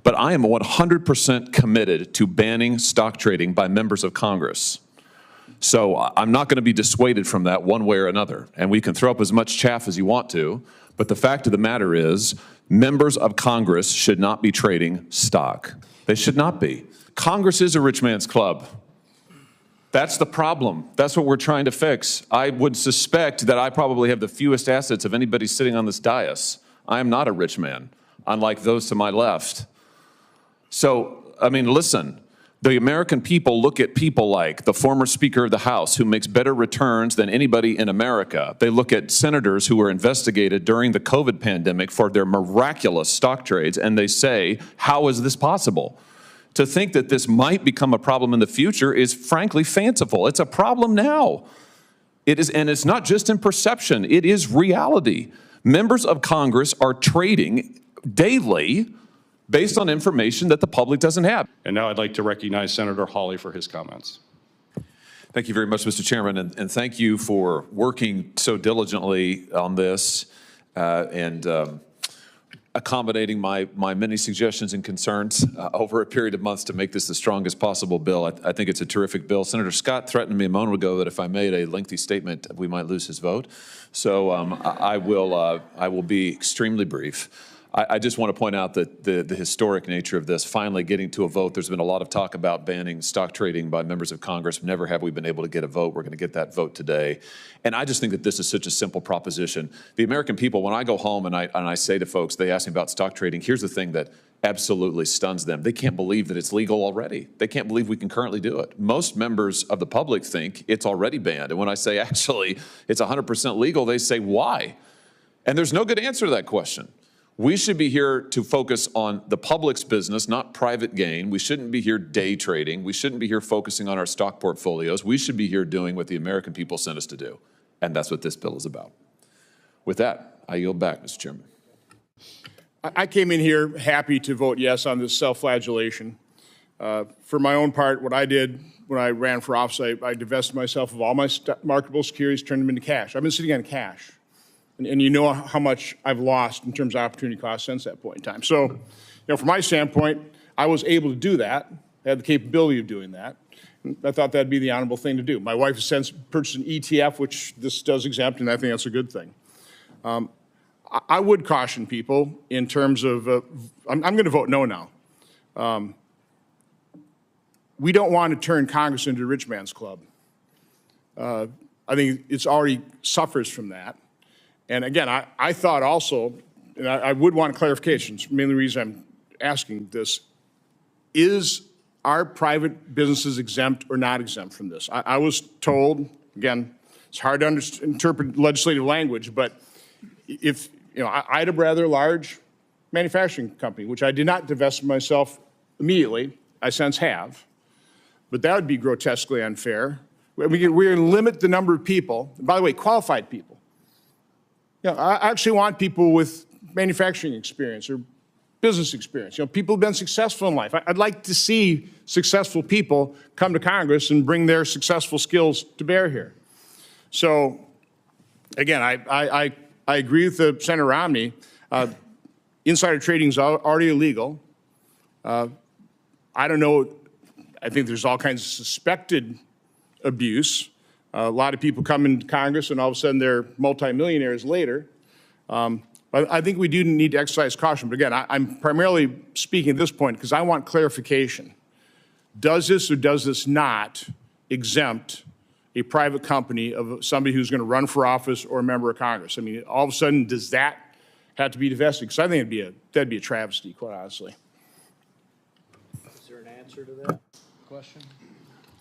but I am 100% committed to banning stock trading by members of Congress. So I'm not going to be dissuaded from that one way or another. And we can throw up as much chaff as you want to, but the fact of the matter is, members of Congress should not be trading stock. They should not be. Congress is a rich man's club. That's the problem. That's what we're trying to fix. I would suspect that I probably have the fewest assets of anybody sitting on this dais. I am not a rich man, unlike those to my left. So, I mean, listen, the American people look at people like the former Speaker of the House, who makes better returns than anybody in America. They look at senators who were investigated during the COVID pandemic for their miraculous stock trades, and they say, how is this possible? To think that this might become a problem in the future is frankly fanciful. It's a problem now. It is, and it's not just in perception, it is reality. Members of Congress are trading daily based on information that the public doesn't have. And now I'd like to recognize Senator Hawley for his comments. Thank you very much, Mr. Chairman, and thank you for working so diligently on this and accommodating my many suggestions and concerns over a period of months to make this the strongest possible bill. I think it's a terrific bill. Senator Scott threatened me a moment ago that if I made a lengthy statement, we might lose his vote. So I will be extremely brief. I just want to point out that the historic nature of this finally getting to a vote. There's been a lot of talk about banning stock trading by members of Congress. Never have we been able to get a vote. We're going to get that vote today. And I just think that this is such a simple proposition. The American people, when I go home and I say to folks, they ask me about stock trading, here's the thing that absolutely stuns them. They can't believe that it's legal already. They can't believe we can currently do it. Most members of the public think it's already banned. And when I say actually it's 100% legal, they say why? And there's no good answer to that question. We should be here to focus on the public's business, not private gain. We shouldn't be here day trading. We shouldn't be here focusing on our stock portfolios. We should be here doing what the American people sent us to do. And that's what this bill is about. With that, I yield back, Mr. Chairman. I came in here happy to vote yes on this self-flagellation. For my own part, what I did when I ran for office, I divested myself of all my marketable securities, turned them into cash. I've been sitting on cash. And you know how much I've lost in terms of opportunity cost since that point in time. So, from my standpoint, I was able to do that. I had the capability of doing that. And I thought that'd be the honorable thing to do. My wife has since purchased an ETF, which this does exempt, and I think that's a good thing. I would caution people in terms of, I'm going to vote no now. We don't want to turn Congress into a rich man's club. I think it's already suffers from that. And again, I thought also, and I would want clarification, mainly the reason I'm asking this, is are private businesses exempt or not exempt from this? I was told, again, it's hard to interpret legislative language, but if, I had a rather large manufacturing company, which I did not divest myself immediately, I since have, but that would be grotesquely unfair. We're going to limit the number of people, by the way, qualified people. I actually want people with manufacturing experience or business experience. People who've been successful in life. I'd like to see successful people come to Congress and bring their successful skills to bear here. So, again, I agree with Senator Romney. Insider trading is already illegal. I don't know. I think there's all kinds of suspected abuse. A lot of people come into Congress and all of a sudden they're multimillionaires later. But I think we do need to exercise caution. But again, I'm primarily speaking at this point because I want clarification. Does this or does this not exempt a private company of somebody who's going to run for office or a member of Congress? I mean, all of a sudden, does that have to be divested? Because I think that'd be a travesty, quite honestly. Is there an answer to that question?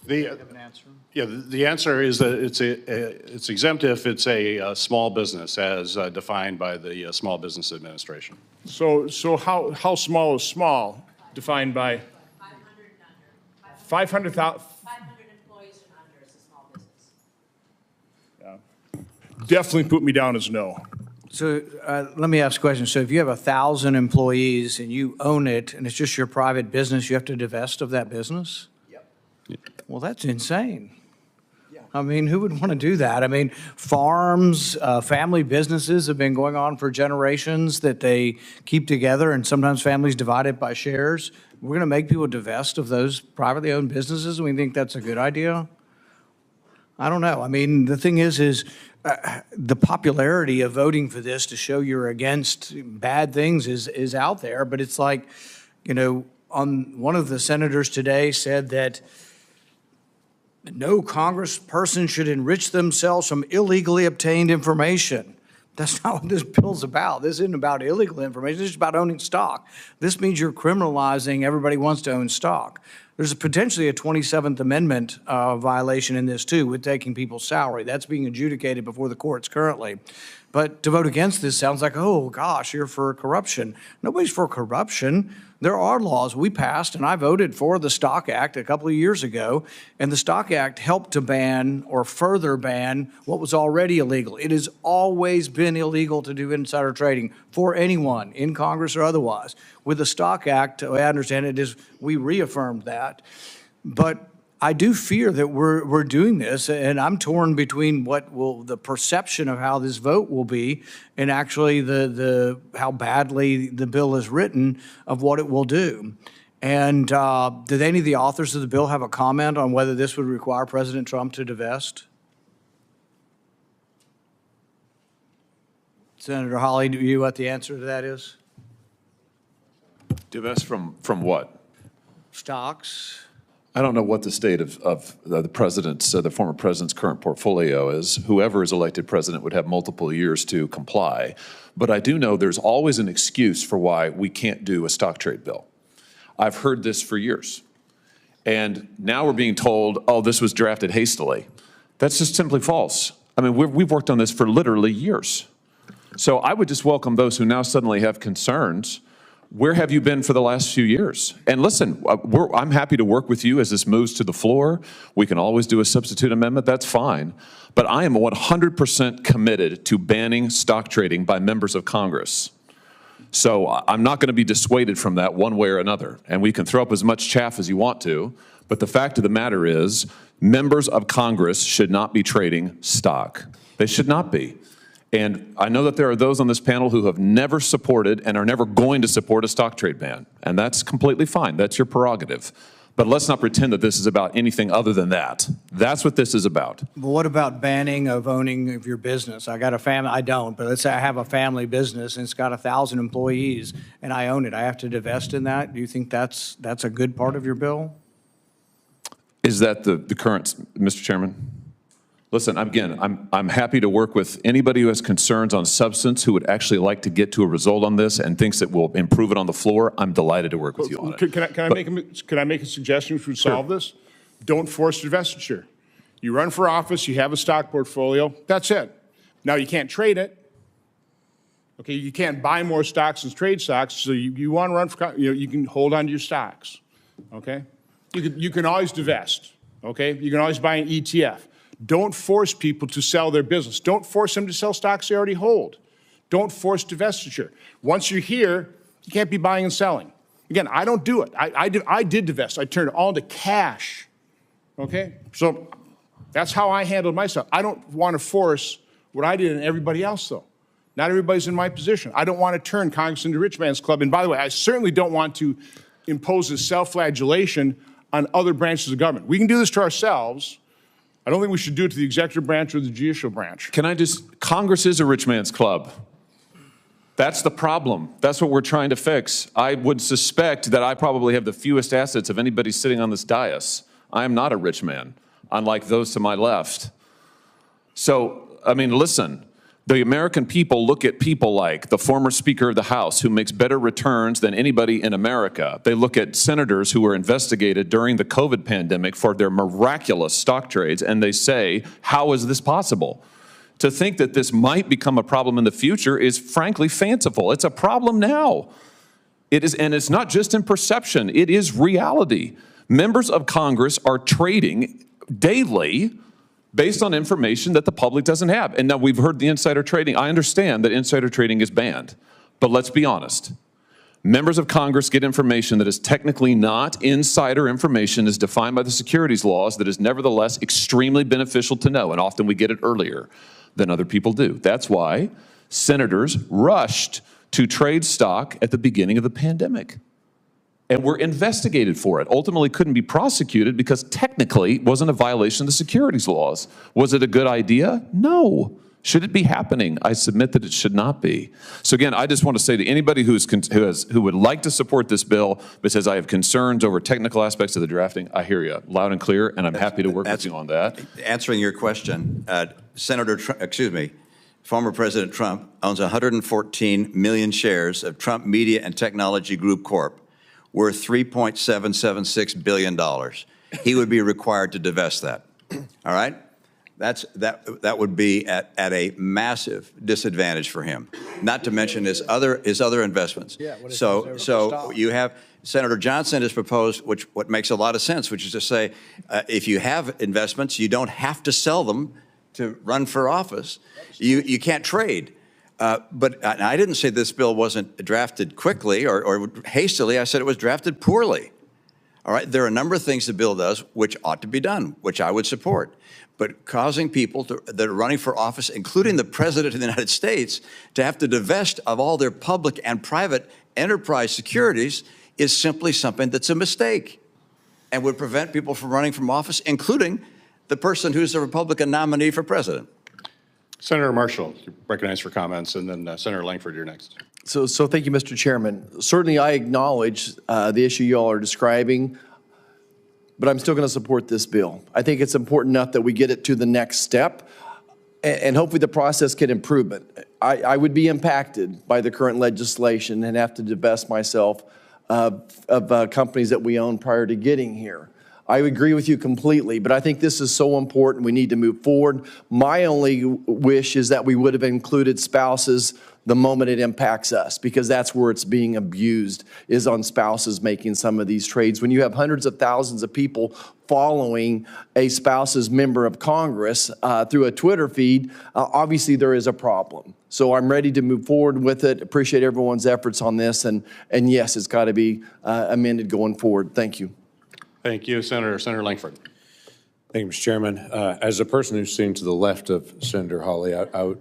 The answer is that it's exempt if it's a small business as defined by the Small Business Administration. So how small is small defined by? 500 and under. 500,000. 500 employees and under is a small business. Yeah. Definitely put me down as no. So let me ask a question. So if you have 1,000 employees and you own it and it's just your private business, you have to divest of that business? Yep. Well, that's insane. I mean, who would want to do that? I mean, farms, family businesses have been going on for generations that they keep together, and sometimes families divide it by shares. We're going to make people divest of those privately owned businesses, and we think that's a good idea? I don't know. I mean, the thing is the popularity of voting for this to show you're against bad things is out there, but it's like, you know, one of the senators today said that no congressperson should enrich themselves from illegally obtained information. That's not what this bill's about. This isn't about illegal information. This is about owning stock. This means you're criminalizing everybody who wants to own stock. There's potentially a 27th Amendment violation in this too, with taking people's salary. That's being adjudicated before the courts currently. But to vote against this sounds like, oh gosh, you're for corruption. Nobody's for corruption. There are laws we passed, and I voted for the Stock Act a couple of years ago, and the Stock Act helped to ban or further ban what was already illegal. It has always been illegal to do insider trading for anyone, in Congress or otherwise. With the Stock Act, I understand it is, we reaffirmed that. But I do fear that we're doing this, and I'm torn between what will the perception of how this vote will be, and actually the how badly the bill is written of what it will do. And did any of the authors of the bill have a comment on whether this would require President Trump to divest? Senator Hawley, do you know what the answer to that is? Divest from what? Stocks. I don't know what the state of the president's, the former president's current portfolio is. Whoever is elected president would have multiple years to comply. But I do know there's always an excuse for why we can't do a stock trade bill. I've heard this for years. And now we're being told, oh, this was drafted hastily. That's just simply false. I mean, we've worked on this for literally years. So I would just welcome those who now suddenly have concerns. Where have you been for the last few years? And listen, I'm happy to work with you as this moves to the floor. We can always do a substitute amendment, that's fine. But I am 100% committed to banning stock trading by members of Congress. So I'm not going to be dissuaded from that one way or another. And we can throw up as much chaff as you want to, but the fact of the matter is, members of Congress should not be trading stock. They should not be. And I know that there are those on this panel who have never supported and are never going to support a stock trade ban. And that's completely fine. That's your prerogative. But let's not pretend that this is about anything other than that. That's what this is about. But what about banning of owning of your business? I got a family, I don't, but let's say I have a family business and it's got 1,000 employees and I own it. I have to divest in that? Do you think that's a good part of your bill? Is that the current, Mr. Chairman? Listen, again, I'm happy to work with anybody who has concerns on substance, who would actually like to get to a result on this and thinks it will improve it on the floor. I'm delighted to work with you on it. Can I make a suggestion which would solve this? Don't force divestiture. You run for office, you have a stock portfolio, that's it. Now you can't trade it. Okay, you can't buy more stocks and trade stocks, so you want to run for, you can hold on to your stocks. Okay? You can always divest. Okay? You can always buy an ETF. Don't force people to sell their business. Don't force them to sell stocks they already hold. Don't force divestiture. Once you're here, you can't be buying and selling. Again, I don't do it. I did divest. I turned it all into cash. Okay? So that's how I handled myself. I don't want to force what I did in everybody else, though. Not everybody's in my position. I don't want to turn Congress into rich man's club. And by the way, I certainly don't want to impose this self-flagellation on other branches of government. We can do this to ourselves. I don't think we should do it to the executive branch or the judicial branch. Can I just, Congress is a rich man's club. That's the problem. That's what we're trying to fix. I would suspect that I probably have the fewest assets of anybody sitting on this dais. I am not a rich man, unlike those to my left. So, I mean, listen, the American people look at people like the former Speaker of the House, who makes better returns than anybody in America. They look at senators who were investigated during the COVID pandemic for their miraculous stock trades, and they say, how is this possible? To think that this might become a problem in the future is frankly fanciful. It's a problem now. It is, and it's not just in perception, it is reality. Members of Congress are trading daily based on information that the public doesn't have. And now we've heard the insider trading. I understand that insider trading is banned, but let's be honest. Members of Congress get information that is technically not insider information as defined by the securities laws that is nevertheless extremely beneficial to know, and often we get it earlier than other people do. That's why senators rushed to trade stock at the beginning of the pandemic and were investigated for it. Ultimately couldn't be prosecuted because technically it wasn't a violation of the securities laws. Was it a good idea? No. Should it be happening? I submit that it should not be. So again, I just want to say to anybody who would like to support this bill but says I have concerns over technical aspects of the drafting, I hear you loud and clear, and I'm happy to work with you on that. Answering your question, former President Trump owns 114 million shares of Trump Media and Technology Group Corp., worth $3.776 billion. He would be required to divest that. All right? That would be at a massive disadvantage for him. Not to mention his other investments. Yeah, so you have Senator Johnson has proposed, what makes a lot of sense, which is to say, if you have investments, you don't have to sell them to run for office. You can't trade. But I didn't say this bill wasn't drafted quickly or hastily. I said it was drafted poorly. All right, there are a number of things the bill does which ought to be done, which I would support. But causing people that are running for office, including the President of the United States, to have to divest of all their public and private enterprise securities is simply something that's a mistake and would prevent people from running from office, including the person who's the Republican nominee for president. Senator Marshall, you're recognized for comments, and then Senator Langford, you're next. So thank you, Mr. Chairman. Certainly, I acknowledge the issue you all are describing, but I'm still going to support this bill. I think it's important enough that we get it to the next step, and hopefully the process can improve it. I would be impacted by the current legislation and have to divest myself of companies that we own prior to getting here. I agree with you completely, but I think this is so important. We need to move forward. My only wish is that we would have included spouses the moment it impacts us, because that's where it's being abused, is on spouses making some of these trades. When you have hundreds of thousands of people following a spouse's member of Congress through a Twitter feed, obviously there is a problem. So I'm ready to move forward with it. Appreciate everyone's efforts on this, and yes, it's got to be amended going forward. Thank you. Thank you, Senator Langford. Thank you, Mr. Chairman. As a person who's sitting to the left of Senator Hawley,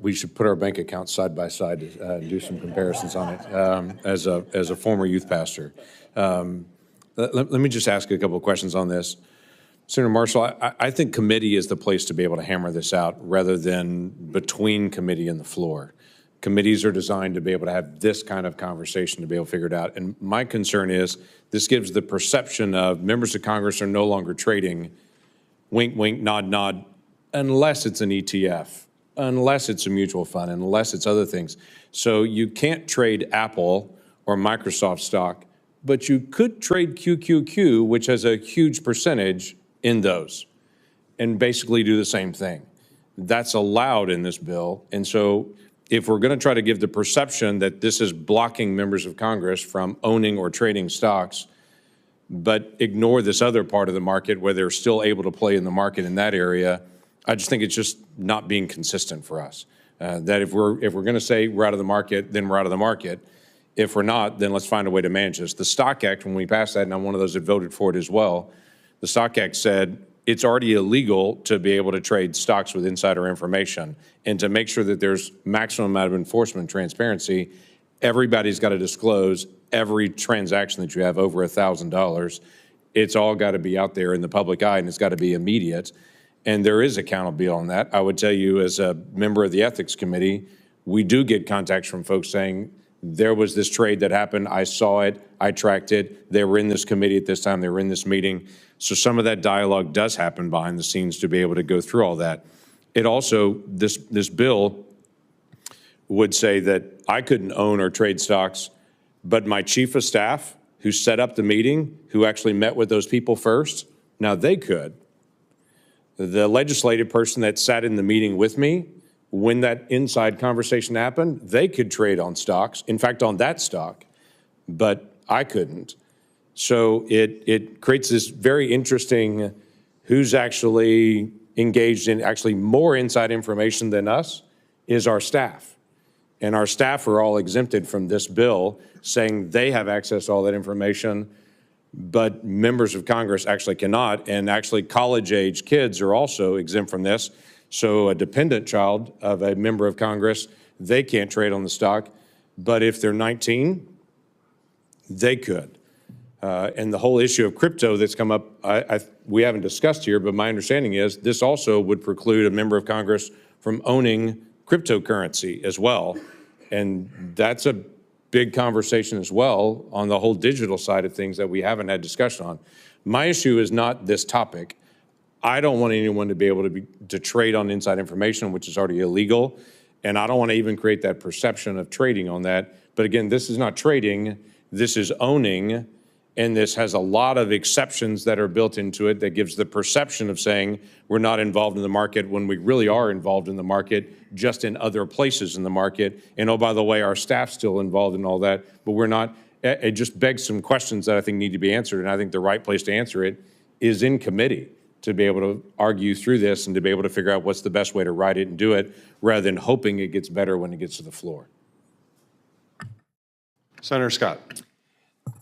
we should put our bank accounts side by side and do some comparisons on it. As a former youth pastor, let me just ask a couple of questions on this. Senator Marshall, I think committee is the place to be able to hammer this out rather than between committee and the floor. Committees are designed to be able to have this kind of conversation to be able to figure it out. And my concern is this gives the perception of members of Congress are no longer trading, wink, wink, nod, nod, unless it's an ETF, unless it's a mutual fund, unless it's other things. So you can't trade Apple or Microsoft stock, but you could trade QQQ, which has a huge percentage in those, and basically do the same thing. That's allowed in this bill. And so if we're going to try to give the perception that this is blocking members of Congress from owning or trading stocks, but ignore this other part of the market where they're still able to play in the market in that area, I just think it's just not being consistent for us. That if we're going to say we're out of the market, then we're out of the market. If we're not, then let's find a way to manage this. The Stock Act, when we passed that, and I'm one of those that voted for it as well, the Stock Act said it's already illegal to be able to trade stocks with insider information. And to make sure that there's maximum amount of enforcement and transparency, everybody's got to disclose every transaction that you have over $1,000. It's all got to be out there in the public eye, and it's got to be immediate. And there is accountability on that. I would tell you, as a member of the Ethics Committee, we do get contacts from folks saying, there was this trade that happened, I saw it, I tracked it, they were in this committee at this time, they were in this meeting. So some of that dialogue does happen behind the scenes to be able to go through all that. It also, this bill would say that I couldn't own or trade stocks, but my chief of staff who set up the meeting, who actually met with those people first, now they could. The legislative person that sat in the meeting with me, when that inside conversation happened, they could trade on stocks, in fact, on that stock, but I couldn't. So it creates this very interesting who's actually engaged in actually more inside information than us is our staff. And our staff are all exempted from this bill, saying they have access to all that information, but members of Congress actually cannot. And actually, college-age kids are also exempt from this. So a dependent child of a member of Congress, they can't trade on the stock. But if they're 19, they could. And the whole issue of crypto that's come up, we haven't discussed here, but my understanding is this also would preclude a member of Congress from owning cryptocurrency as well. And that's a big conversation as well on the whole digital side of things that we haven't had discussion on. My issue is not this topic. I don't want anyone to be able to trade on inside information, which is already illegal. And I don't want to even create that perception of trading on that. But again, this is not trading, this is owning. And this has a lot of exceptions that are built into it that gives the perception of saying we're not involved in the market when we really are involved in the market, just in other places in the market. And oh, by the way, our staff's still involved in all that, but we're not. It just begs some questions that I think need to be answered. And I think the right place to answer it is in committee, to be able to argue through this and to be able to figure out what's the best way to write it and do it, rather than hoping it gets better when it gets to the floor. Senator Scott.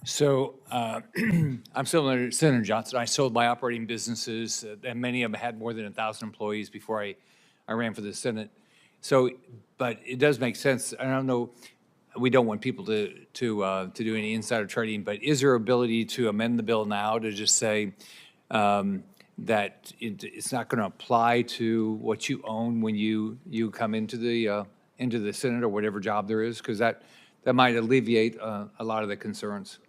So I'm similar to Senator Johnson. I sold my operating businesses, and many of them had more than 1,000 employees before I ran for the Senate. So, but it does make sense. I don't know. We don't want people to do any insider trading, but is there ability to amend the bill now to just say that it's not going to apply to what you own when you come into the Senate or whatever job there is? Because that might alleviate a lot of the concerns.